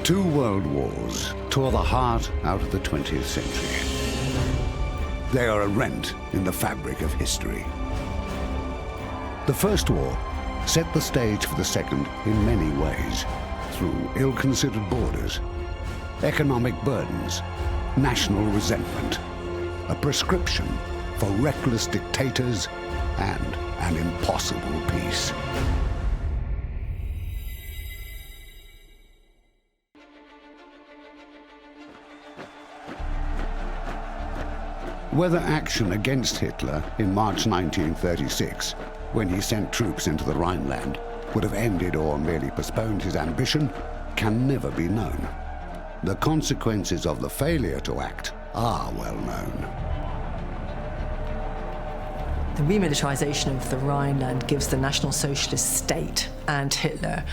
Two world wars tore the heart out of the 20th century. They are a rent in the fabric of history. The First War set the stage for the second in many ways, through ill-considered borders, economic burdens, national resentment, a prescription for reckless dictators, and an impossible peace. Whether action against Hitler in March 1936, when he sent troops into the Rhineland, would have ended or merely postponed his ambition, can never be known. The consequences of the failure to act are well known. The remilitarization of the Rhineland gives the National Socialist state and Hitler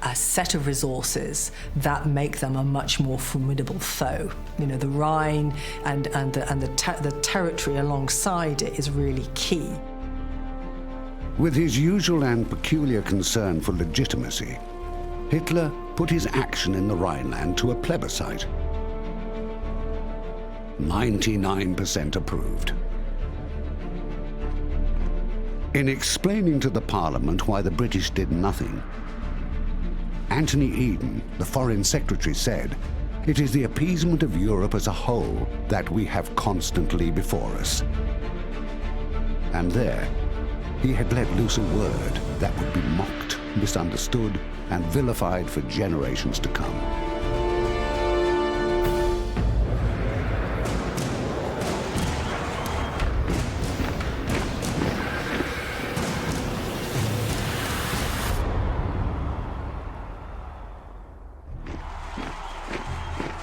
a set of resources that make them a much more formidable foe. You know, the Rhine and the territory alongside it is really key. With his usual and peculiar concern for legitimacy, Hitler put his action in the Rhineland to a plebiscite. 99% approved. In explaining to the Parliament why the British did nothing, Anthony Eden, the Foreign Secretary, said, "It is the appeasement of Europe as a whole that we have constantly before us." And there, he had let loose a word that would be mocked, misunderstood, and vilified for generations to come.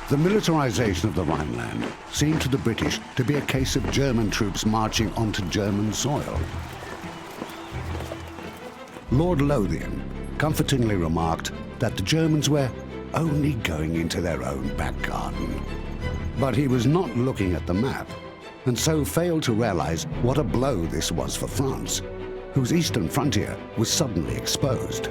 The militarization of the Rhineland seemed to the British to be a case of German troops marching onto German soil. Lord Lothian comfortingly remarked that the Germans were only going into their own back garden. But he was not looking at the map, and so failed to realize what a blow this was for France, whose eastern frontier was suddenly exposed.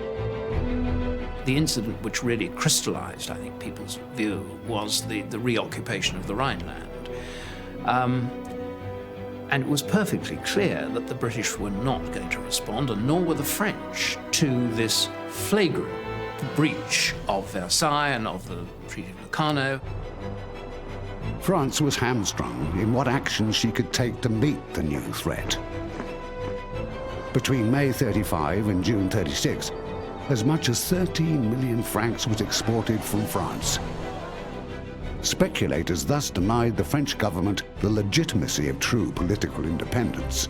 The incident which really crystallized, I think, people's view was the reoccupation of the Rhineland. And it was perfectly clear that the British were not going to respond, and nor were the French, to this flagrant breach of Versailles and of the Treaty of Locarno. France was hamstrung in what action she could take to meet the new threat. Between May 35 and June 36, as much as 13 million francs was exported from France. Speculators thus denied the French government the legitimacy of true political independence.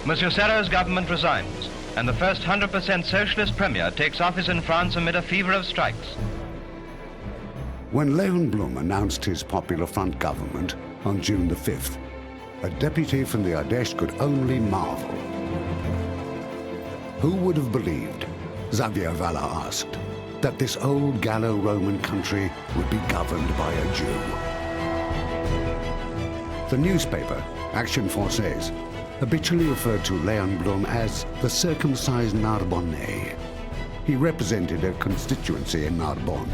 Monsieur Serra's government resigns, and the first 100% socialist premier takes office in France amid a fever of strikes. When Léon Blum announced his Popular Front government on June the 5th, a deputy from the Ardèche could only marvel. Who would have believed, Xavier Valla asked, that this old Gallo-Roman country would be governed by a Jew? The newspaper, Action Française, habitually referred to Léon Blum as the circumcised Narbonnais. He represented a constituency in Narbonne.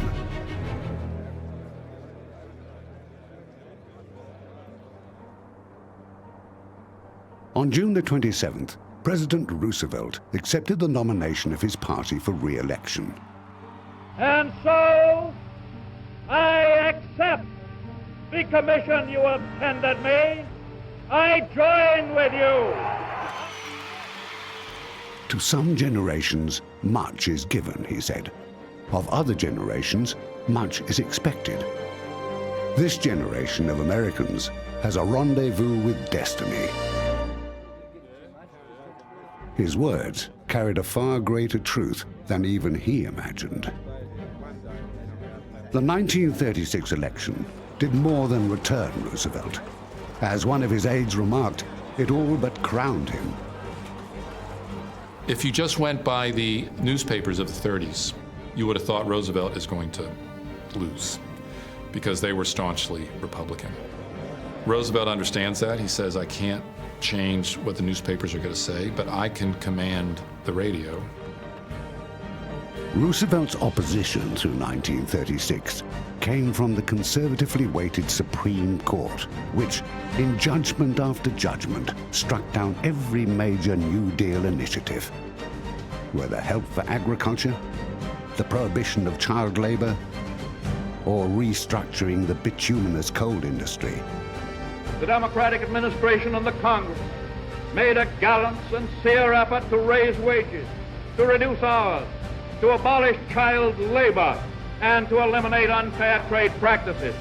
On June the 27th, President Roosevelt accepted the nomination of his party for re-election. And so, I accept the commission you have tendered me. I join with you. To some generations, much is given, he said. Of other generations, much is expected. This generation of Americans has a rendezvous with destiny. His words carried a far greater truth than even he imagined. The 1936 election did more than return Roosevelt. As one of his aides remarked, it all but crowned him. If you just went by the newspapers of the 30s, you would have thought Roosevelt is going to lose because they were staunchly Republican. Roosevelt understands that. He says, I can't change what the newspapers are going to say, but I can command the radio. Roosevelt's opposition through 1936 came from the conservatively weighted Supreme Court, which, in judgment after judgment, struck down every major New Deal initiative, whether help for agriculture, the prohibition of child labor, or restructuring the bituminous coal industry. The Democratic administration and the Congress made a gallant, sincere effort to raise wages, to reduce hours, to abolish child labor, and to eliminate unfair trade practices.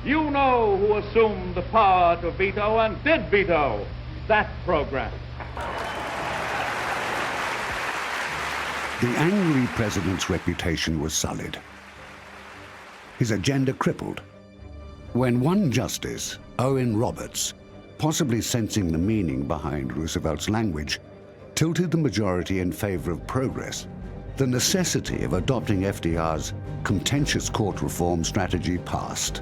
You know who assumed the power to veto and did veto that program. The angry president's reputation was sullied, his agenda crippled, when one justice, Owen Roberts, possibly sensing the meaning behind Roosevelt's language, tilted the majority in favor of progress. The necessity of adopting FDR's contentious court reform strategy passed.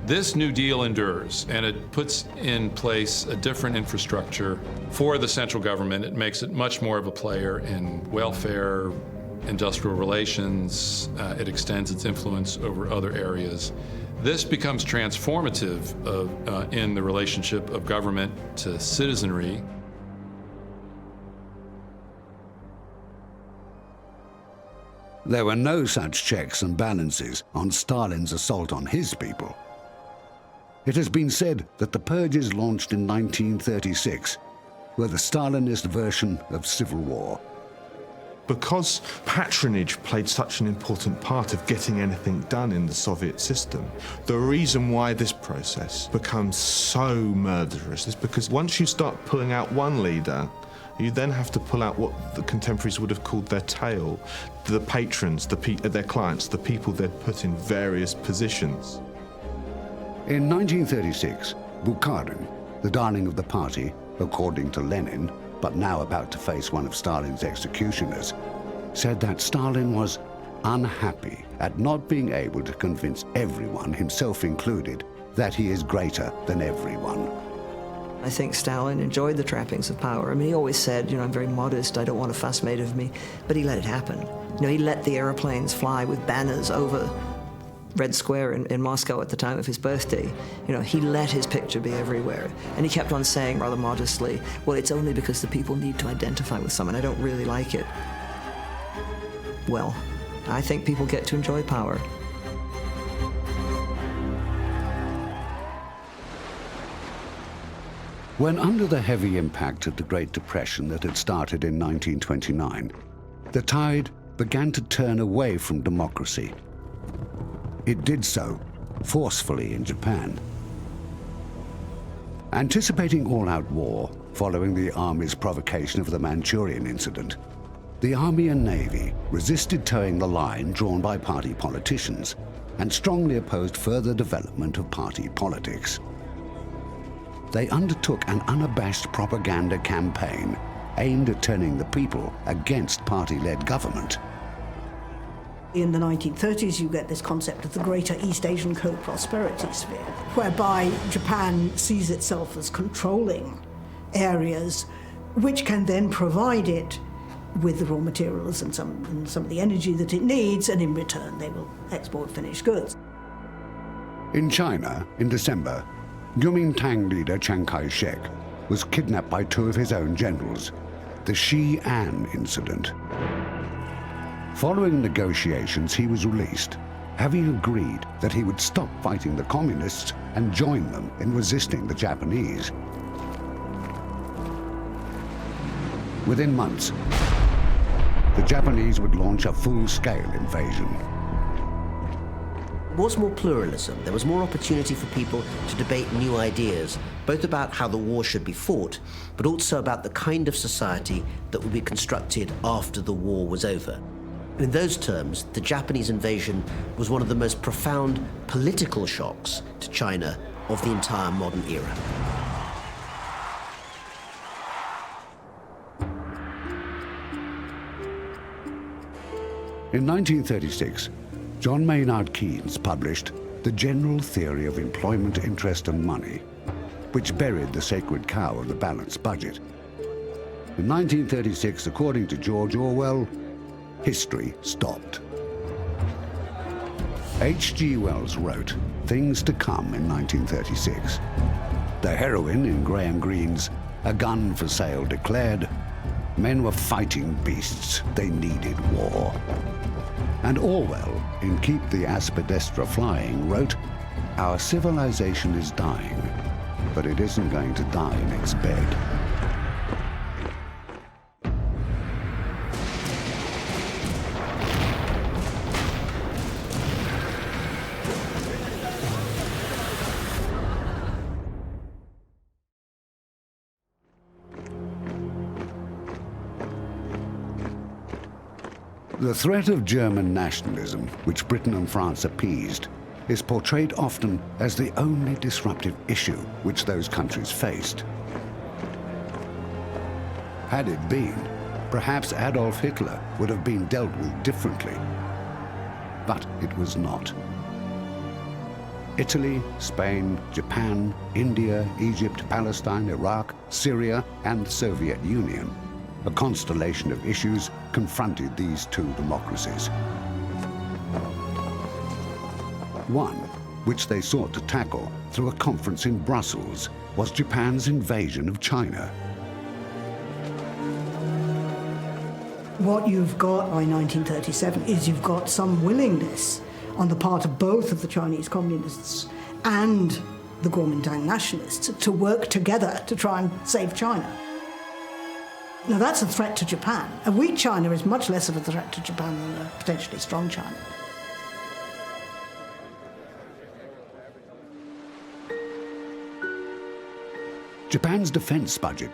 This New Deal endures, and it puts in place a different infrastructure for the central government. It makes it much more of a player in welfare, industrial relations. It extends its influence over other areas. This becomes transformative in the relationship of government to citizenry. There were no such checks and balances on Stalin's assault on his people. It has been said that the purges launched in 1936 were the Stalinist version of civil war. Because patronage played such an important part of getting anything done in the Soviet system, the reason why this process becomes so murderous is because once you start pulling out one leader, you then have to pull out what the contemporaries would have called their tail, the patrons, their clients, the people they'd put in various positions. In 1936, Bukharin, the darling of the party, according to Lenin, but now about to face one of Stalin's executioners, said that Stalin was unhappy at not being able to convince everyone, himself included, that he is greater than everyone. I think Stalin enjoyed the trappings of power. I mean, he always said, I'm very modest, I don't want a fuss made of me, but he let it happen. He let the airplanes fly with banners over Red Square in Moscow at the time of his birthday. He let his picture be everywhere. And he kept on saying rather modestly, well, it's only because the people need to identify with someone. I don't really like it. Well, I think people get to enjoy power. When under the heavy impact of the Great Depression that had started in 1929, the tide began to turn away from democracy. It did so forcefully in Japan. Anticipating all-out war following the Army's provocation of the Manchurian incident, the Army and Navy resisted towing the line drawn by party politicians and strongly opposed further development of party politics. They undertook an unabashed propaganda campaign aimed at turning the people against party-led government. In the 1930s, you get this concept of the Greater East Asian Co-Prosperity Sphere, whereby Japan sees itself as controlling areas which can then provide it with the raw materials and some of the energy that it needs, and in return they will export finished goods. In China, in December, Kuomintang leader Chiang Kai-shek was kidnapped by two of his own generals, the Xi'an incident. Following negotiations, he was released, having agreed that he would stop fighting the communists and join them in resisting the Japanese. Within months, the Japanese would launch a full-scale invasion. There was more pluralism. There was more opportunity for people to debate new ideas, both about how the war should be fought, but also about the kind of society that would be constructed after the war was over. In those terms, the Japanese invasion was one of the most profound political shocks to China of the entire modern era. In 1936, John Maynard Keynes published The General Theory of Employment, Interest and Money, which buried the sacred cow of the balanced budget. In 1936, according to George Orwell, history stopped. H.G. Wells wrote Things to Come in 1936. The heroine in Graham Greene's A Gun for Sale declared, men were fighting beasts, they needed war. And Orwell, in Keep the Aspidestra Flying, wrote, our civilization is dying, but it isn't going to die in its bed. The threat of German nationalism, which Britain and France appeased, is portrayed often as the only disruptive issue which those countries faced. Had it been, perhaps Adolf Hitler would have been dealt with differently. But it was not. Italy, Spain, Japan, India, Egypt, Palestine, Iraq, Syria, and the Soviet Union, a constellation of issues confronted these two democracies. One, which they sought to tackle through a conference in Brussels, was Japan's invasion of China. What you've got by 1937 is you've got some willingness on the part of both of the Chinese communists and the Kuomintang nationalists to work together to try and save China. Now that's a threat to Japan. A weak China is much less of a threat to Japan than a potentially strong China. Japan's defense budget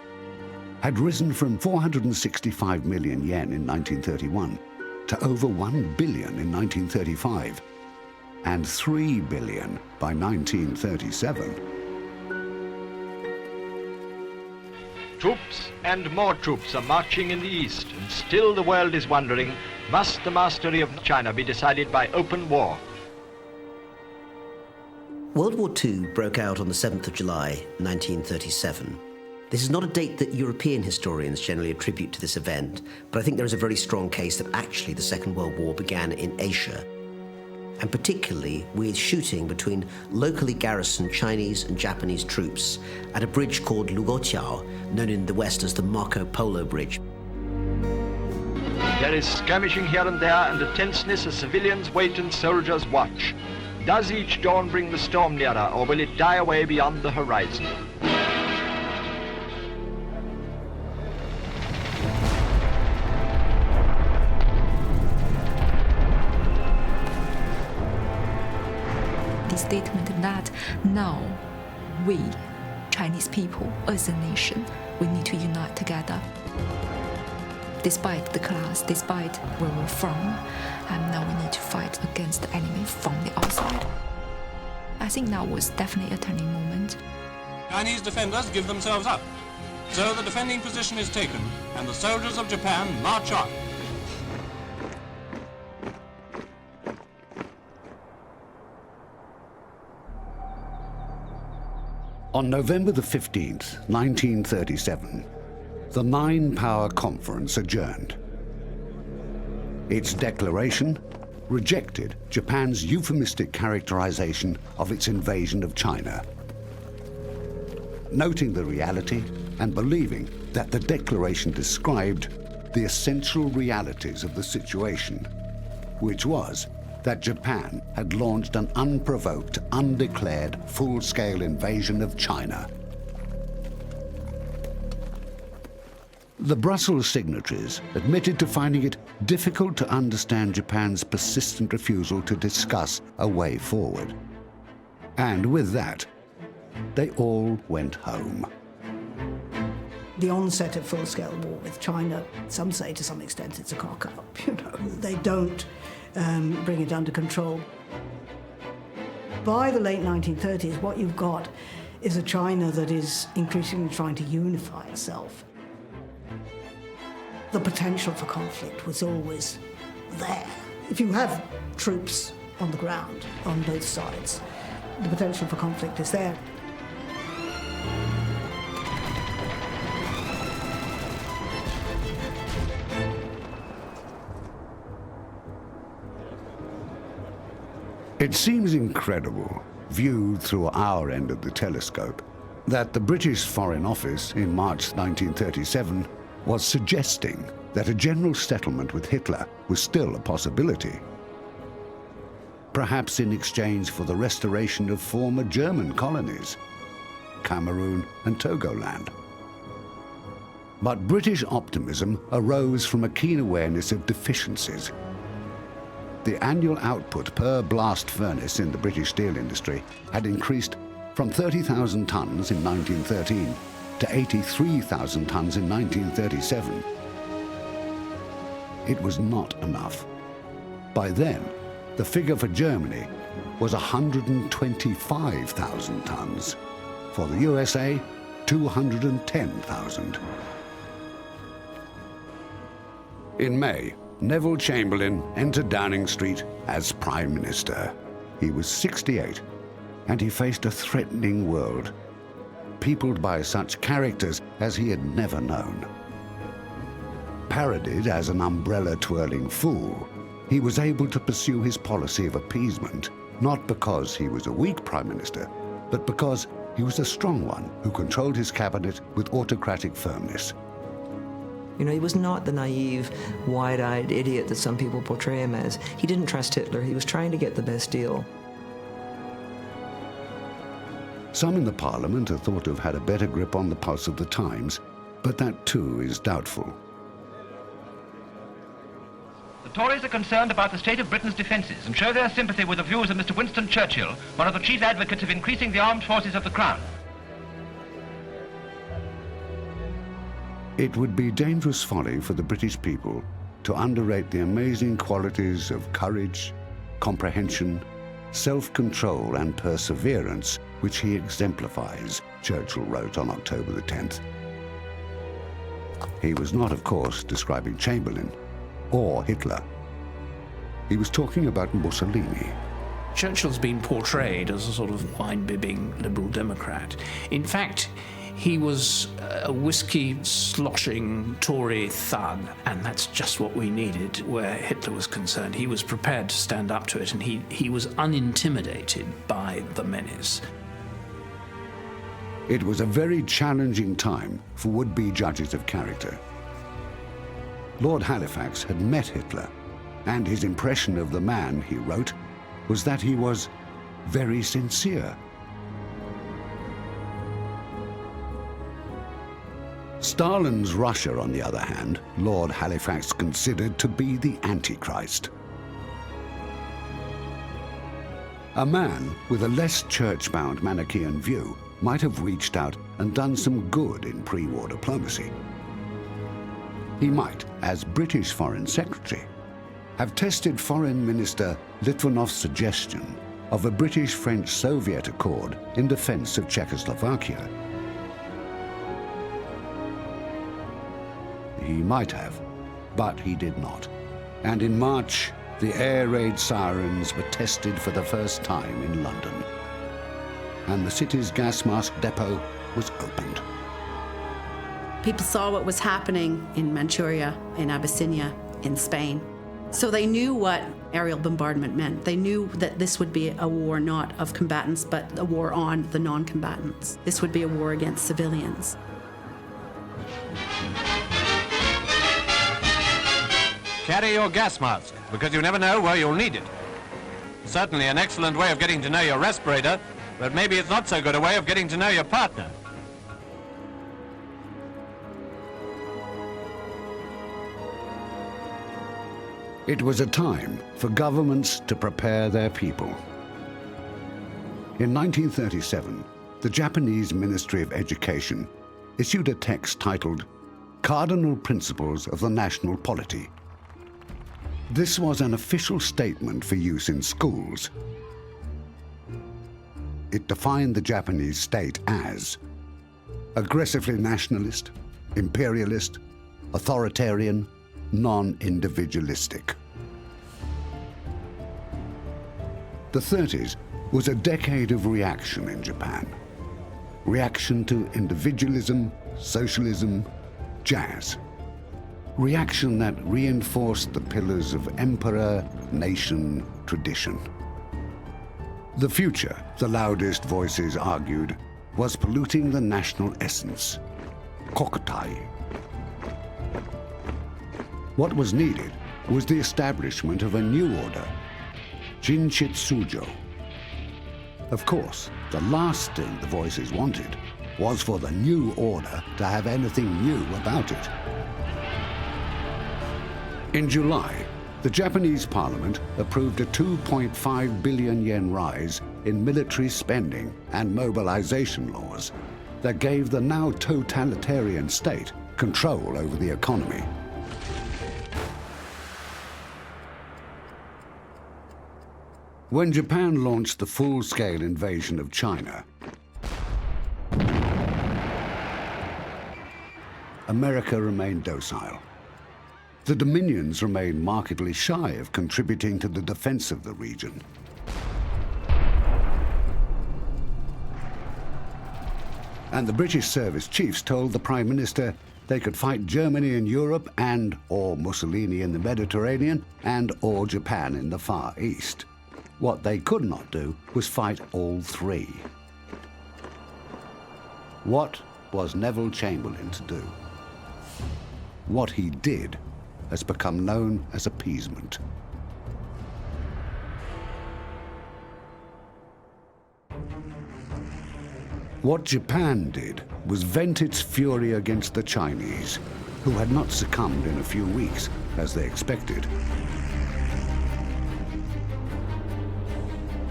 had risen from 465 million yen in 1931 to over 1 billion in 1935 and 3 billion by 1937. Troops and more troops are marching in the east, and still the world is wondering, must the mastery of China be decided by open war? World War II broke out on the 7th of July, 1937. This is not a date that European historians generally attribute to this event, but I think there is a very strong case that actually the Second World War began in Asia, and particularly with shooting between locally garrisoned Chinese and Japanese troops at a bridge called Lugotiao, known in the West as the Marco Polo Bridge. There is skirmishing here and there and a tenseness as civilians wait and soldiers watch. Does each dawn bring the storm nearer, or will it die away beyond the horizon? The statement that now we, Chinese people, as a nation, we need to unite together. Despite the class, despite where we're from, and now we need to fight against the enemy from the outside. I think that was definitely a turning moment. Chinese defenders give themselves up. So the defending position is taken, and the soldiers of Japan march on. On November the 15th, 1937, the Nine-Power Conference adjourned. Its declaration rejected Japan's euphemistic characterization of its invasion of China, noting the reality and believing that the declaration described the essential realities of the situation, which was that Japan had launched an unprovoked, undeclared, full-scale invasion of China. The Brussels signatories admitted to finding it difficult to understand Japan's persistent refusal to discuss a way forward. And with that, they all went home. The onset of full-scale war with China, some say to some extent it's a cock-up. They don't bring it under control. By the late 1930s, what you've got is a China that is increasingly trying to unify itself. The potential for conflict was always there. If you have troops on the ground on both sides, the potential for conflict is there. It seems incredible, viewed through our end of the telescope, that the British Foreign Office in March 1937 was suggesting that a general settlement with Hitler was still a possibility. Perhaps in exchange for the restoration of former German colonies, Cameroon and Togoland. But British optimism arose from a keen awareness of deficiencies. The annual output per blast furnace in the British steel industry had increased from 30,000 tons in 1913 to 83,000 tons in 1937. It was not enough. By then, the figure for Germany was 125,000 tons. For the USA, 210,000. In May, Neville Chamberlain entered Downing Street as Prime Minister. He was 68, and he faced a threatening world, peopled by such characters as he had never known. Parodied as an umbrella-twirling fool, he was able to pursue his policy of appeasement, not because he was a weak Prime Minister, but because he was a strong one who controlled his cabinet with autocratic firmness. You know, he was not the naive, wide-eyed idiot that some people portray him as. He didn't trust Hitler. He was trying to get the best deal. Some in the Parliament are thought to have had a better grip on the pulse of the times, but that too is doubtful. The Tories are concerned about the state of Britain's defences and show their sympathy with the views of Mr. Winston Churchill, one of the chief advocates of increasing the armed forces of the Crown. It would be dangerous folly for the British people to underrate the amazing qualities of courage, comprehension, self-control and perseverance which he exemplifies, Churchill wrote on October the 10th. He was not, of course, describing Chamberlain or Hitler. He was talking about Mussolini. Churchill's been portrayed as a sort of wine-bibbing Liberal Democrat. In fact, he was a whiskey-sloshing Tory thug, and that's just what we needed where Hitler was concerned. He was prepared to stand up to it, and he was unintimidated by the menace. It was a very challenging time for would-be judges of character. Lord Halifax had met Hitler, and his impression of the man, he wrote, was that he was very sincere. Stalin's Russia, on the other hand, Lord Halifax considered to be the Antichrist. A man with a less church-bound Manichaean view might have reached out and done some good in pre-war diplomacy. He might, as British Foreign Secretary, have tested Foreign Minister Litvinov's suggestion of a British-French-Soviet accord in defense of Czechoslovakia. He might have, but he did not. And in March, the air raid sirens were tested for the first time in London. And the city's gas mask depot was opened. People saw what was happening in Manchuria, in Abyssinia, in Spain. So they knew what aerial bombardment meant. They knew that this would be a war not of combatants, but a war on the non-combatants. This would be a war against civilians. Carry your gas mask, because you never know where you'll need it. Certainly an excellent way of getting to know your respirator, but maybe it's not so good a way of getting to know your partner. It was a time for governments to prepare their people. In 1937, the Japanese Ministry of Education issued a text titled Cardinal Principles of the National Polity. This was an official statement for use in schools. It defined the Japanese state as aggressively nationalist, imperialist, authoritarian, non-individualistic. The 30s was a decade of reaction in Japan. Reaction to individualism, socialism, jazz. Reaction that reinforced the pillars of emperor, nation, tradition. The future, the loudest voices argued, was polluting the national essence, kokotai. What was needed was the establishment of a new order, Jinchitsujo. Of course, the last thing the voices wanted was for the new order to have anything new about it. In July, the Japanese parliament approved a 2.5 billion yen rise in military spending and mobilization laws that gave the now totalitarian state control over the economy. When Japan launched the full-scale invasion of China, America remained docile. The Dominions remained markedly shy of contributing to the defense of the region. And the British service chiefs told the Prime Minister they could fight Germany in Europe and/or Mussolini in the Mediterranean and/or Japan in the Far East. What they could not do was fight all three. What was Neville Chamberlain to do? What he did has become known as appeasement. What Japan did was vent its fury against the Chinese, who had not succumbed in a few weeks, as they expected.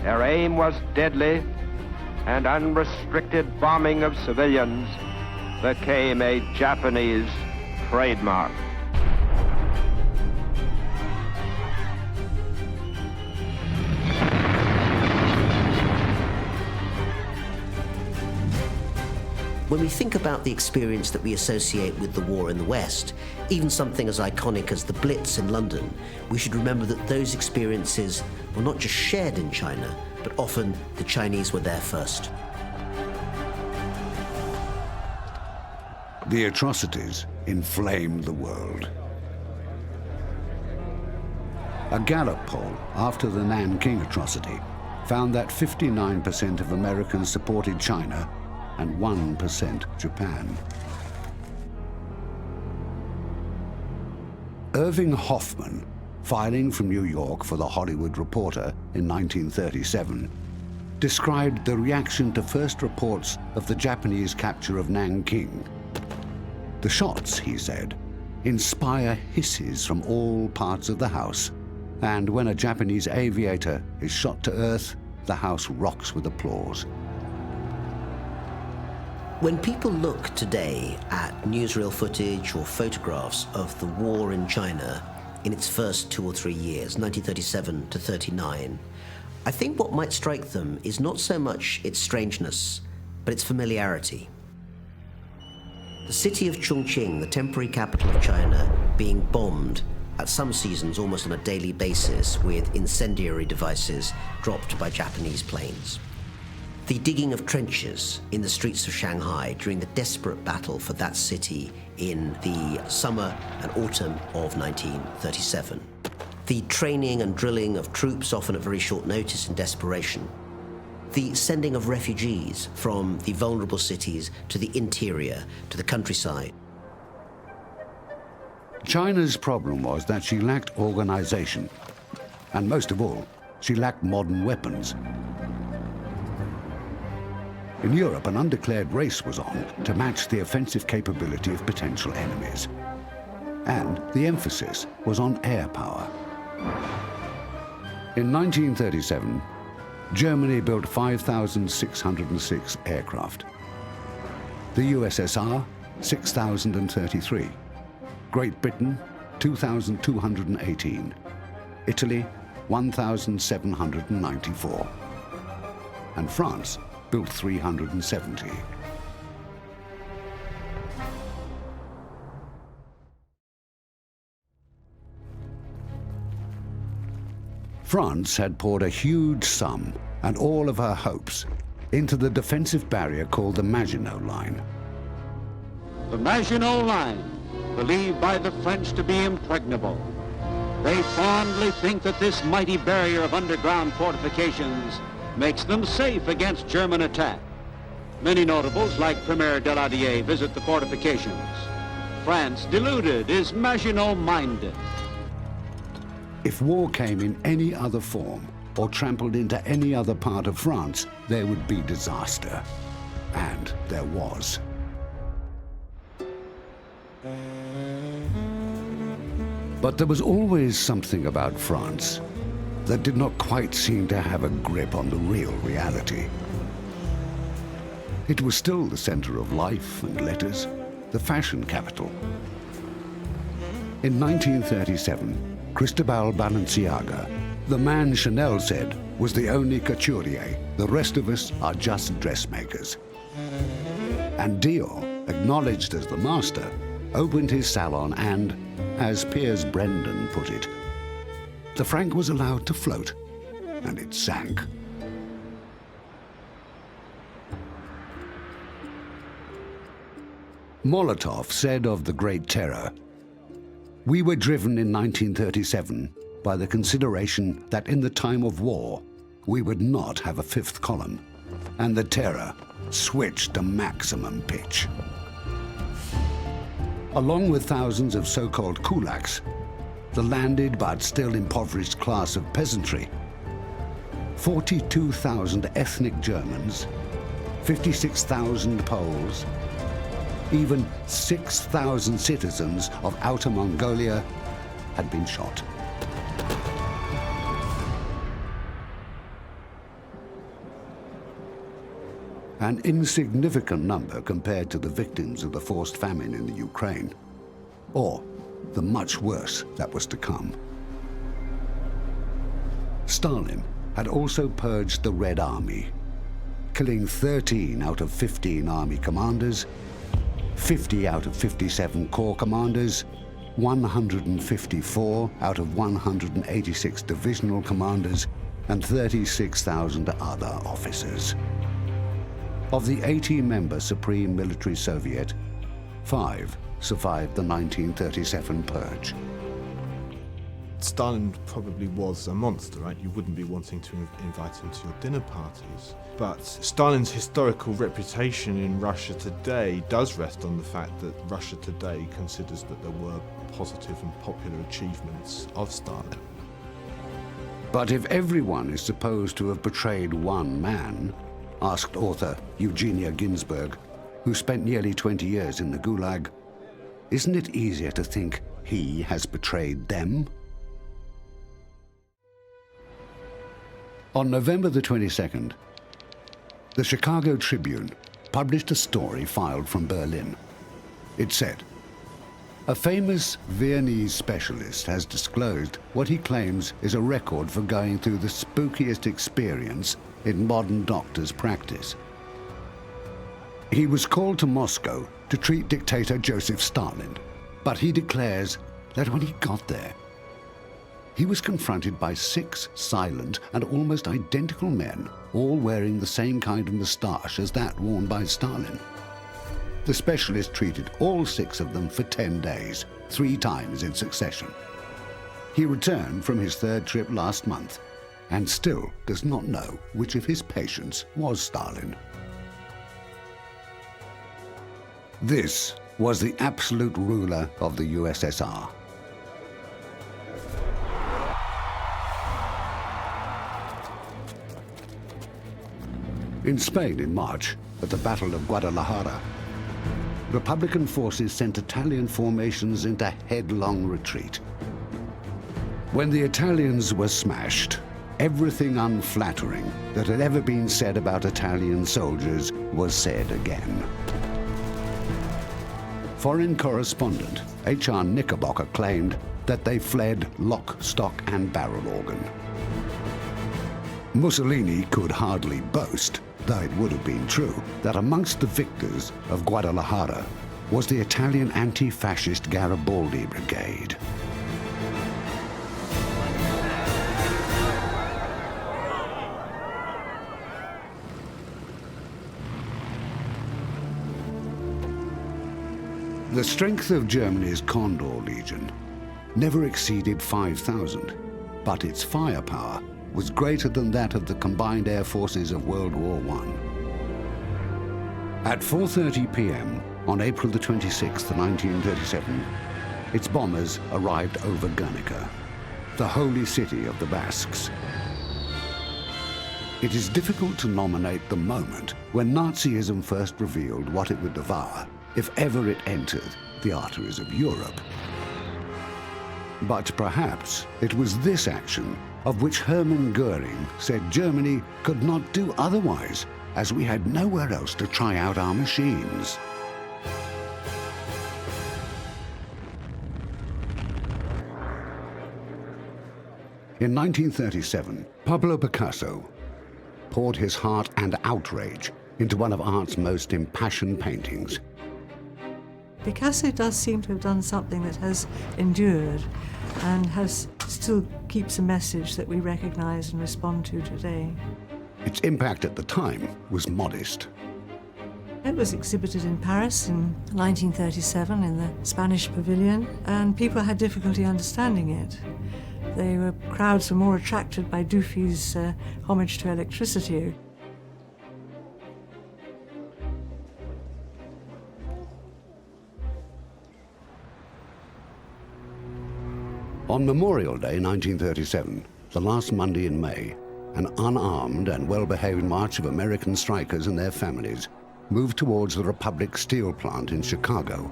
Their aim was deadly and unrestricted bombing of civilians became a Japanese trademark. When we think about the experience that we associate with the war in the West, even something as iconic as the Blitz in London, we should remember that those experiences were not just shared in China, but often the Chinese were there first. The atrocities inflamed the world. A Gallup poll after the Nanking atrocity found that 59% of Americans supported China and 1% Japan. Irving Hoffman, filing from New York for The Hollywood Reporter in 1937, described the reaction to first reports of the Japanese capture of Nanking. The shots, he said, inspire hisses from all parts of the house, and when a Japanese aviator is shot to earth, the house rocks with applause. When people look today at newsreel footage or photographs of the war in China in its first 2 or 3 years, 1937 to 39, I think what might strike them is not so much its strangeness, but its familiarity. The city of Chongqing, the temporary capital of China, being bombed at some seasons almost on a daily basis with incendiary devices dropped by Japanese planes. The digging of trenches in the streets of Shanghai during the desperate battle for that city in the summer and autumn of 1937. The training and drilling of troops, often at very short notice in desperation. The sending of refugees from the vulnerable cities to the interior, to the countryside. China's problem was that she lacked organization, and most of all, she lacked modern weapons. In Europe, an undeclared race was on to match the offensive capability of potential enemies. And the emphasis was on air power. In 1937, Germany built 5,606 aircraft. The USSR, 6,033. Great Britain, 2,218. Italy, 1,794. And France built 370. France had poured a huge sum and all of her hopes into the defensive barrier called the Maginot Line. The Maginot Line, believed by the French to be impregnable. They fondly think that this mighty barrier of underground fortifications makes them safe against German attack. Many notables, like Premier Daladier, visit the fortifications. France, deluded, is Maginot-minded. If war came in any other form or trampled into any other part of France, there would be disaster. And there was. But there was always something about France that did not quite seem to have a grip on the real reality. It was still the center of life and letters, the fashion capital. In 1937, Cristobal Balenciaga, the man Chanel said was the only couturier, the rest of us are just dressmakers. And Dior, acknowledged as the master, opened his salon and, as Piers Brendan put it, the franc was allowed to float, and it sank. Molotov said of the Great Terror, "We were driven in 1937 by the consideration that in the time of war, we would not have a fifth column, and the terror switched to maximum pitch." Along with thousands of so-called kulaks, the landed but still impoverished class of peasantry, 42,000 ethnic Germans, 56,000 Poles, even 6,000 citizens of Outer Mongolia had been shot. An insignificant number compared to the victims of the forced famine in the Ukraine, or the much worse that was to come. Stalin had also purged the Red Army, killing 13 out of 15 army commanders, 50 out of 57 corps commanders, 154 out of 186 divisional commanders, and 36,000 other officers. Of the 80-member Supreme Military Soviet, 5 survived the 1937 purge. Stalin probably was a monster, right? You wouldn't be wanting to invite him to your dinner parties. But Stalin's historical reputation in Russia today does rest on the fact that Russia today considers that there were positive and popular achievements of Stalin. But if everyone is supposed to have betrayed one man, asked author Eugenia Ginsburg, who spent nearly 20 years in the Gulag, isn't it easier to think he has betrayed them? On November the 22nd, the Chicago Tribune published a story filed from Berlin. It said, "A famous Viennese specialist has disclosed what he claims is a record for going through the spookiest experience in modern doctor's practice. He was called to Moscow to treat dictator Joseph Stalin, but he declares that when he got there, he was confronted by 6 silent and almost identical men, all wearing the same kind of moustache as that worn by Stalin. The specialist treated all 6 of them for 10 days, 3 times in succession. He returned from his 3rd trip last month and still does not know which of his patients was Stalin." This was the absolute ruler of the USSR. In Spain in March, at the Battle of Guadalajara, Republican forces sent Italian formations into headlong retreat. When the Italians were smashed, everything unflattering that had ever been said about Italian soldiers was said again. Foreign correspondent H.R. Knickerbocker claimed that they fled lock, stock, and barrel organ. Mussolini could hardly boast, though it would have been true, that amongst the victors of Guadalajara was the Italian anti-fascist Garibaldi Brigade. The strength of Germany's Condor Legion never exceeded 5,000, but its firepower was greater than that of the combined air forces of World War I. At 4:30 p.m. on April the 26th, 1937, its bombers arrived over Guernica, the holy city of the Basques. It is difficult to nominate the moment when Nazism first revealed what it would devour, if ever it entered the arteries of Europe. But perhaps it was this action of which Hermann Goering said Germany could not do otherwise, as we had nowhere else to try out our machines. In 1937, Pablo Picasso poured his heart and outrage into one of art's most impassioned paintings. Picasso does seem to have done something that has endured and still keeps a message that we recognize and respond to today. Its impact at the time was modest. It was exhibited in Paris in 1937 in the Spanish Pavilion, and people had difficulty understanding it. Crowds were more attracted by Dufy's homage to electricity. On Memorial Day 1937, the last Monday in May, an unarmed and well-behaved march of American strikers and their families moved towards the Republic steel plant in Chicago.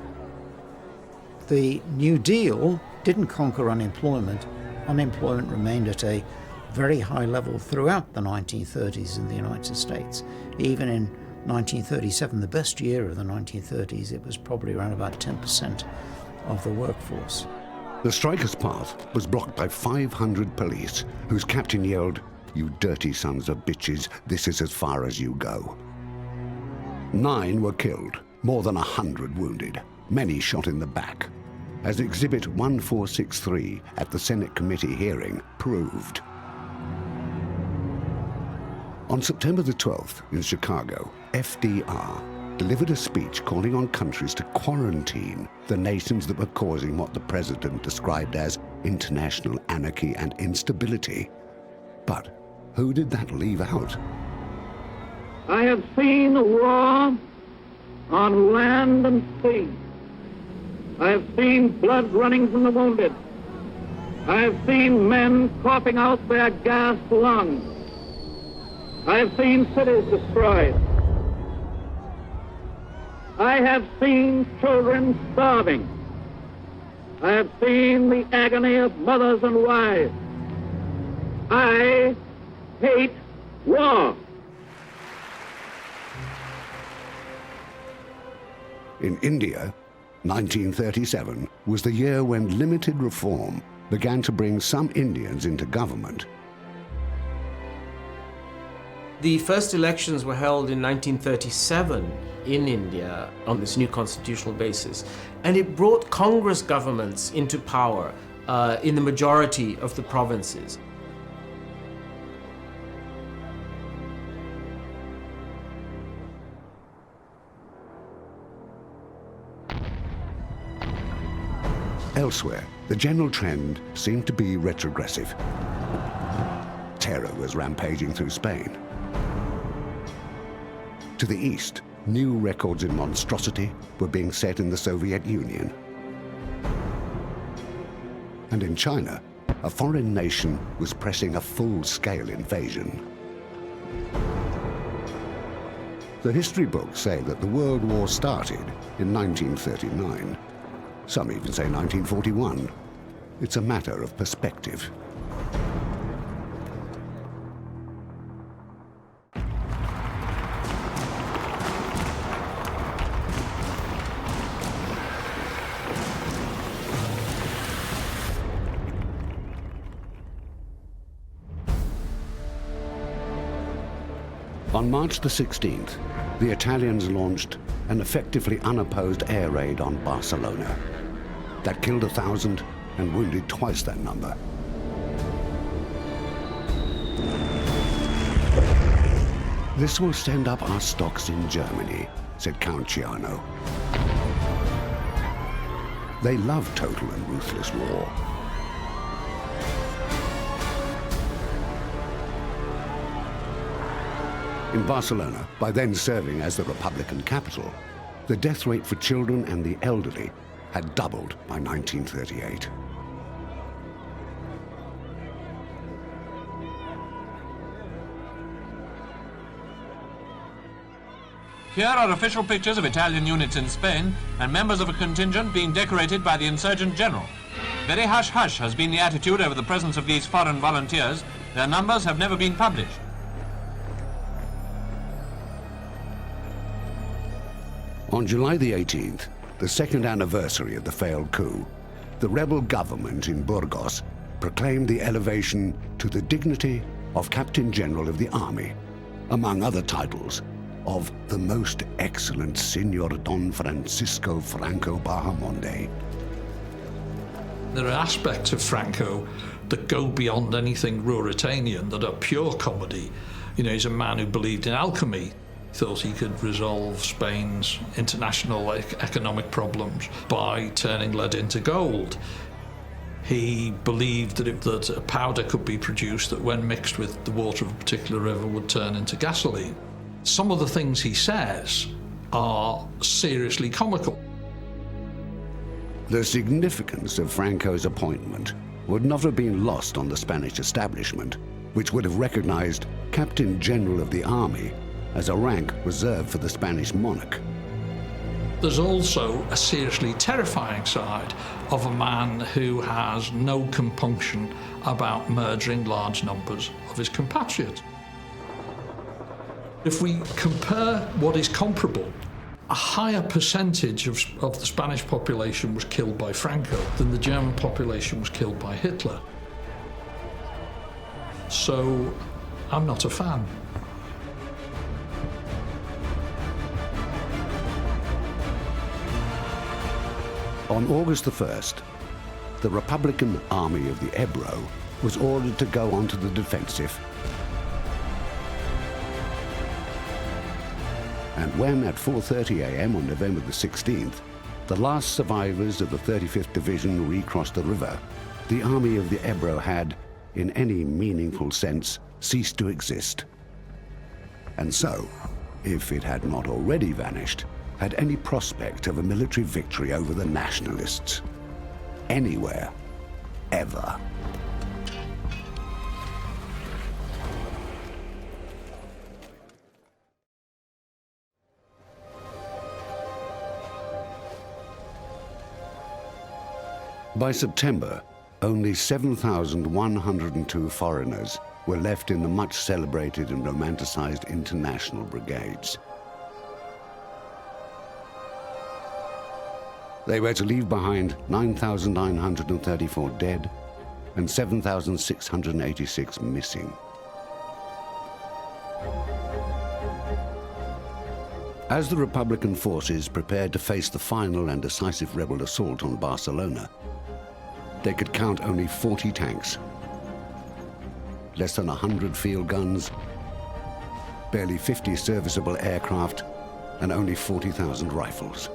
The New Deal didn't conquer unemployment. Unemployment remained at a very high level throughout the 1930s in the United States. Even in 1937, the best year of the 1930s, it was probably around about 10% of the workforce. The strikers' path was blocked by 500 police, whose captain yelled, "You dirty sons of bitches, this is as far as you go." 9 were killed, more than 100 wounded, many shot in the back, as Exhibit 1463 at the Senate committee hearing proved. On September the 12th in Chicago, FDR delivered a speech calling on countries to quarantine the nations that were causing what the president described as international anarchy and instability. But who did that leave out? I have seen a war on land and sea. I have seen blood running from the wounded. I have seen men coughing out their gassed lungs. I have seen cities destroyed. I have seen children starving. I have seen the agony of mothers and wives. I hate war. In India, 1937 was the year when limited reform began to bring some Indians into government. The first elections were held in 1937 in India on this new constitutional basis, and it brought Congress governments into power in the majority of the provinces. Elsewhere, the general trend seemed to be retrogressive. Terror was rampaging through Spain. To the east, new records in monstrosity were being set in the Soviet Union. And in China, a foreign nation was pressing a full-scale invasion. The history books say that the World War started in 1939. Some even say 1941. It's a matter of perspective. On March the 16th, the Italians launched an effectively unopposed air raid on Barcelona that killed 1,000 and wounded twice that number. This will send up our stocks in Germany, said Count Ciano. They love total and ruthless war. In Barcelona, by then serving as the Republican capital, the death rate for children and the elderly had doubled by 1938. Here are official pictures of Italian units in Spain and members of a contingent being decorated by the insurgent general. Very hush-hush has been the attitude over the presence of these foreign volunteers. Their numbers have never been published. On July the 18th, the second anniversary of the failed coup, the rebel government in Burgos proclaimed the elevation to the dignity of Captain General of the Army, among other titles, of the most excellent Senor Don Francisco Franco Bahamonde. There are aspects of Franco that go beyond anything Ruritanian, that are pure comedy. You know, he's a man who believed in alchemy. He thought he could resolve Spain's international economic problems by turning lead into gold. He believed that a powder could be produced that when mixed with the water of a particular river would turn into gasoline. Some of the things he says are seriously comical. The significance of Franco's appointment would not have been lost on the Spanish establishment, which would have recognized Captain General of the Army as a rank reserved for the Spanish monarch. There's also a seriously terrifying side of a man who has no compunction about murdering large numbers of his compatriots. If we compare what is comparable, a higher percentage of the Spanish population was killed by Franco than the German population was killed by Hitler. So I'm not a fan. On August the 1st, the Republican Army of the Ebro was ordered to go onto the defensive. And when at 4:30 a.m. on November the 16th, the last survivors of the 35th Division recrossed the river, the Army of the Ebro had, in any meaningful sense, ceased to exist. And so, if it had not already vanished, had any prospect of a military victory over the nationalists. Anywhere. Ever. By September, only 7,102 foreigners were left in the much celebrated and romanticized international brigades. They were to leave behind 9,934 dead and 7,686 missing. As the Republican forces prepared to face the final and decisive rebel assault on Barcelona, they could count only 40 tanks, less than 100 field guns, barely 50 serviceable aircraft, and only 40,000 rifles.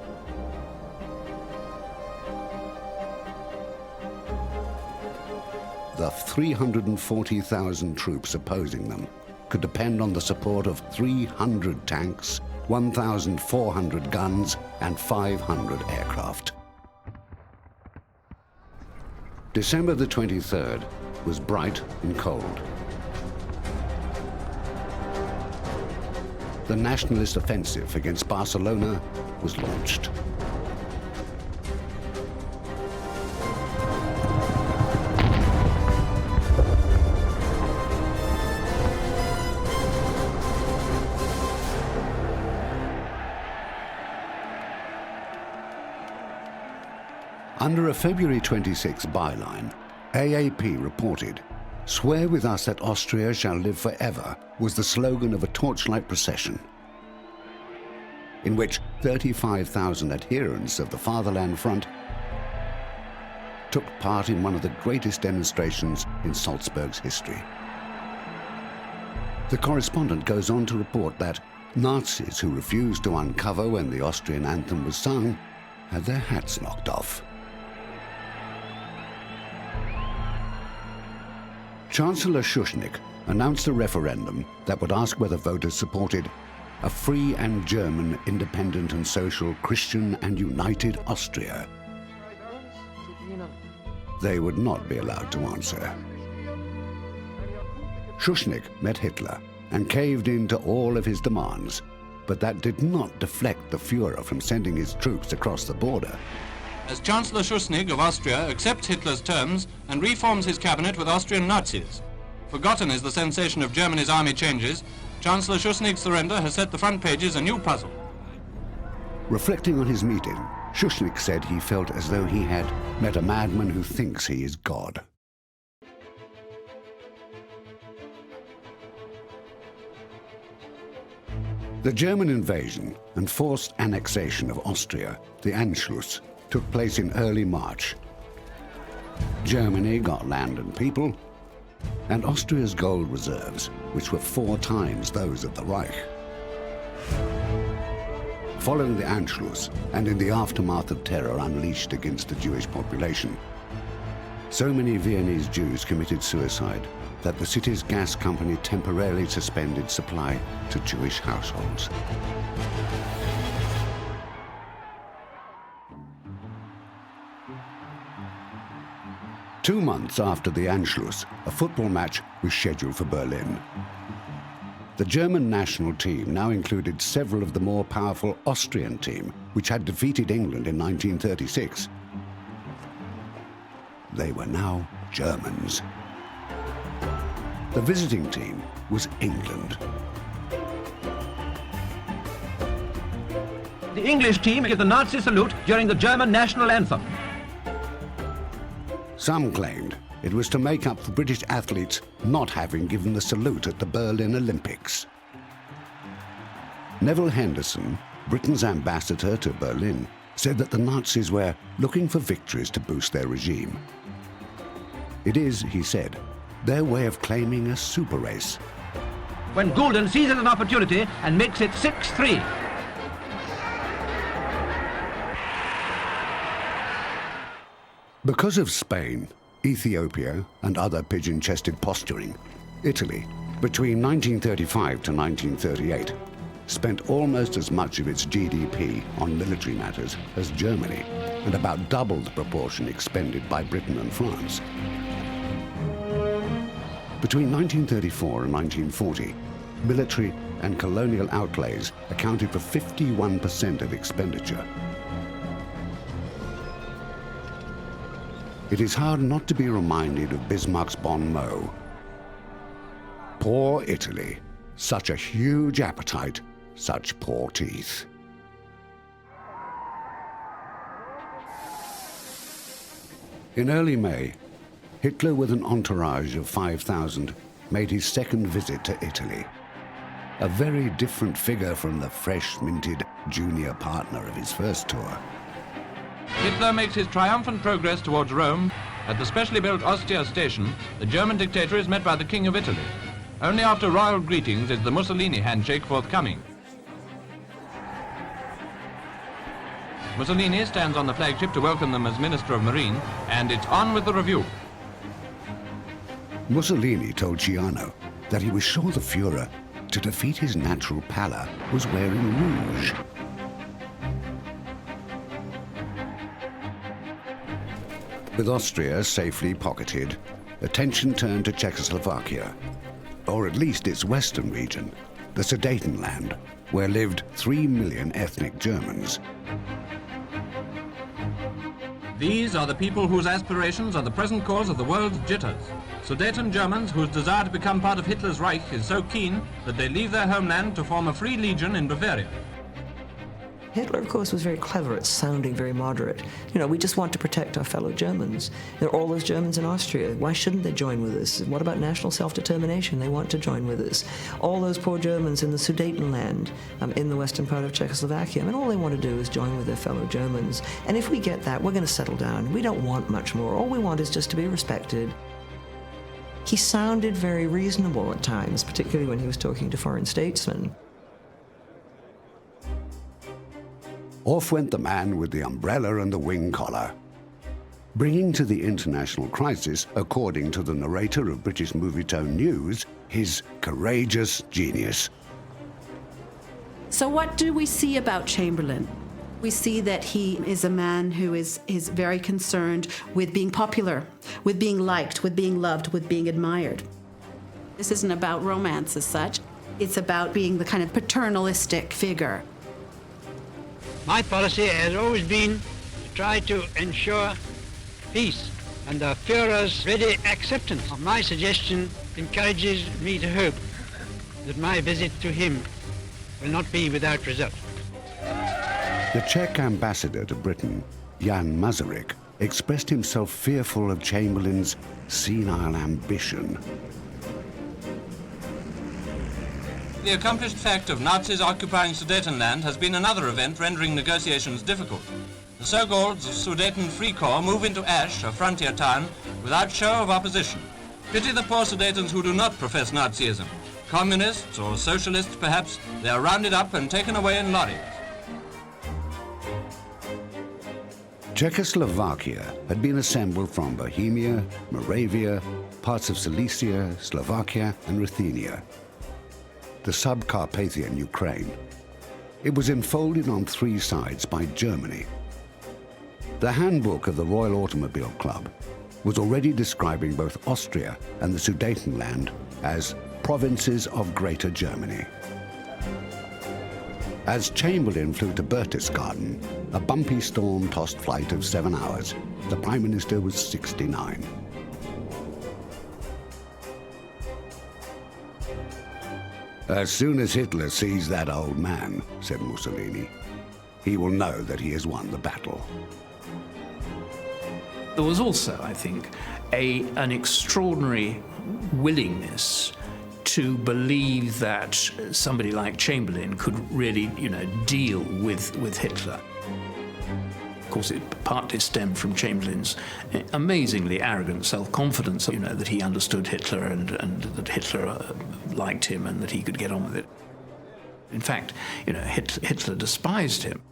The 340,000 troops opposing them could depend on the support of 300 tanks, 1,400 guns, and 500 aircraft. December the 23rd was bright and cold. The nationalist offensive against Barcelona was launched. Under a February 26 byline, AAP reported, "Swear with us that Austria shall live forever," was the slogan of a torchlight procession, in which 35,000 adherents of the Fatherland Front took part in one of the greatest demonstrations in Salzburg's history. The correspondent goes on to report that Nazis who refused to uncover when the Austrian anthem was sung had their hats knocked off. Chancellor Schuschnigg announced a referendum that would ask whether voters supported a free and German, independent and social, Christian and united Austria. They would not be allowed to answer. Schuschnigg met Hitler and caved in to all of his demands, but that did not deflect the Führer from sending his troops across the border. As Chancellor Schuschnigg of Austria accepts Hitler's terms and reforms his cabinet with Austrian Nazis. Forgotten is the sensation of Germany's army changes. Chancellor Schuschnigg's surrender has set the front pages a new puzzle. Reflecting on his meeting, Schuschnigg said he felt as though he had met a madman who thinks he is God. The German invasion and forced annexation of Austria, the Anschluss, took place in early March. Germany got land and people, and Austria's gold reserves, which were 4 times those of the Reich. Following the Anschluss, and in the aftermath of terror unleashed against the Jewish population, so many Viennese Jews committed suicide that the city's gas company temporarily suspended supply to Jewish households. Two months after the Anschluss, a football match was scheduled for Berlin. The German national team now included several of the more powerful Austrian team, which had defeated England in 1936. They were now Germans. The visiting team was England. The English team give the Nazi salute during the German national anthem. Some claimed it was to make up for British athletes not having given the salute at the Berlin Olympics. Neville Henderson, Britain's ambassador to Berlin, said that the Nazis were looking for victories to boost their regime. It is, he said, their way of claiming a super race. When Goulden seizes an opportunity and makes it 6-3. Because of Spain, Ethiopia, and other pigeon-chested posturing, Italy, between 1935 to 1938, spent almost as much of its GDP on military matters as Germany, and about double the proportion expended by Britain and France. Between 1934 and 1940, military and colonial outlays accounted for 51% of expenditure. It is hard not to be reminded of Bismarck's bon mot. Poor Italy, such a huge appetite, such poor teeth. In early May, Hitler, with an entourage of 5,000, made his second visit to Italy. A very different figure from the fresh-minted junior partner of his first tour. Hitler makes his triumphant progress towards Rome. At the specially built Ostia station, the German dictator is met by the King of Italy. Only after royal greetings is the Mussolini handshake forthcoming. Mussolini stands on the flagship to welcome them as Minister of Marine, and it's on with the review. Mussolini told Ciano that he was sure the Führer, to defeat his natural pallor, was wearing rouge. With Austria safely pocketed, attention turned to Czechoslovakia, or at least its western region, the Sudetenland, where lived 3 million ethnic Germans. These are the people whose aspirations are the present cause of the world's jitters. Sudeten Germans whose desire to become part of Hitler's Reich is so keen that they leave their homeland to form a free legion in Bavaria. Hitler, of course, was very clever at sounding very moderate. You know, we just want to protect our fellow Germans. There are all those Germans in Austria. Why shouldn't they join with us? What about national self-determination? They want to join with us. All those poor Germans in the Sudetenland, in the western part of Czechoslovakia, I mean, all they want to do is join with their fellow Germans. And if we get that, we're going to settle down. We don't want much more. All we want is just to be respected. He sounded very reasonable at times, particularly when he was talking to foreign statesmen. Off went the man with the umbrella and the wing collar. bringing to the international crisis, according to the narrator of British Movietone News, his courageous genius. So what do we see about Chamberlain? We see that he is a man who is very concerned with being popular, with being liked, with being loved, with being admired. This isn't about romance as such. It's about being the kind of paternalistic figure. My policy has always been to try to ensure peace, and the Führer's ready acceptance of my suggestion encourages me to hope that my visit to him will not be without result. The Czech ambassador to Britain, Jan Masaryk, expressed himself fearful of Chamberlain's senile ambition. The accomplished fact of Nazis occupying Sudetenland has been another event rendering negotiations difficult. The so-called Sudeten Free Corps move into Asch, a frontier town, without show of opposition. Pity the poor Sudetens who do not profess Nazism. Communists or socialists, perhaps, they are rounded up and taken away in lorries. Czechoslovakia had been assembled from Bohemia, Moravia, parts of Silesia, Slovakia, and Ruthenia, the sub-Carpathian Ukraine. It was enfolded on three sides by Germany. The handbook of the Royal Automobile Club was already describing both Austria and the Sudetenland as provinces of Greater Germany. As Chamberlain flew to Berchtesgaden, a bumpy storm-tossed flight of 7 hours, the Prime Minister was 69. As soon as Hitler sees that old man, said Mussolini, he will know that he has won the battle. There was also, I think, an extraordinary willingness to believe that somebody like Chamberlain could really, deal with Hitler. Of course, it partly stemmed from Chamberlain's amazingly arrogant self-confidence, that he understood Hitler and that Hitler liked him and that he could get on with it. In fact, Hitler despised him.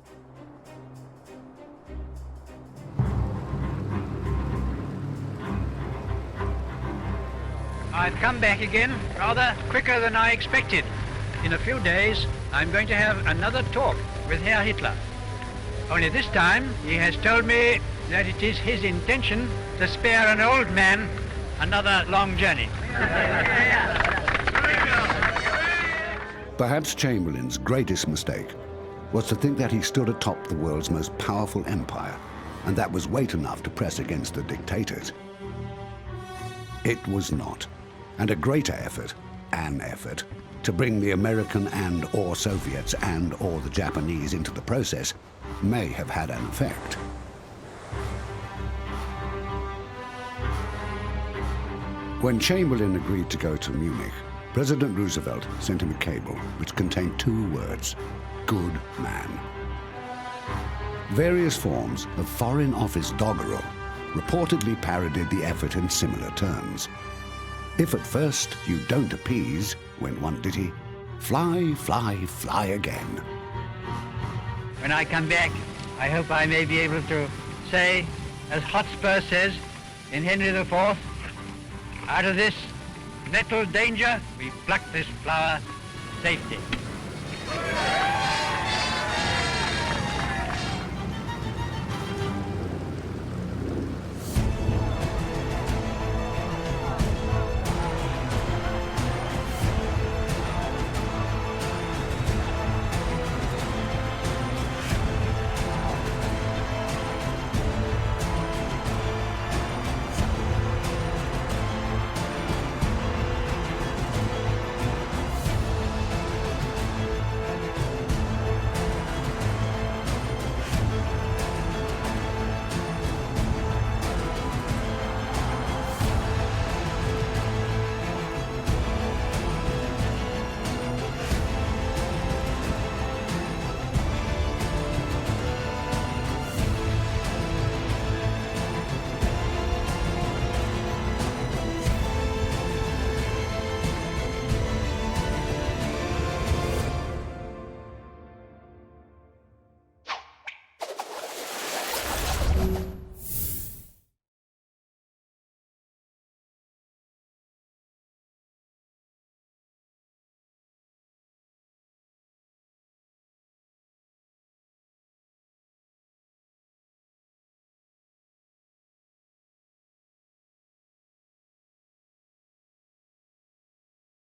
I've come back again rather quicker than I expected. In a few days, I'm going to have another talk with Herr Hitler. Only this time, he has told me that it is his intention to spare an old man another long journey. Perhaps Chamberlain's greatest mistake was to think that he stood atop the world's most powerful empire, and that was weight enough to press against the dictators. It was not. And a greater effort, an effort, to bring the American and/or Soviets and/or the Japanese into the process may have had an effect. When Chamberlain agreed to go to Munich, President Roosevelt sent him a cable which contained 2 words: good man. Various forms of Foreign Office doggerel reportedly parodied the effort in similar terms. If at first you don't appease, went one ditty, fly, fly, fly again. When I come back, I hope I may be able to say, as Hotspur says in Henry IV, out of this nettle danger, we pluck this flower safety.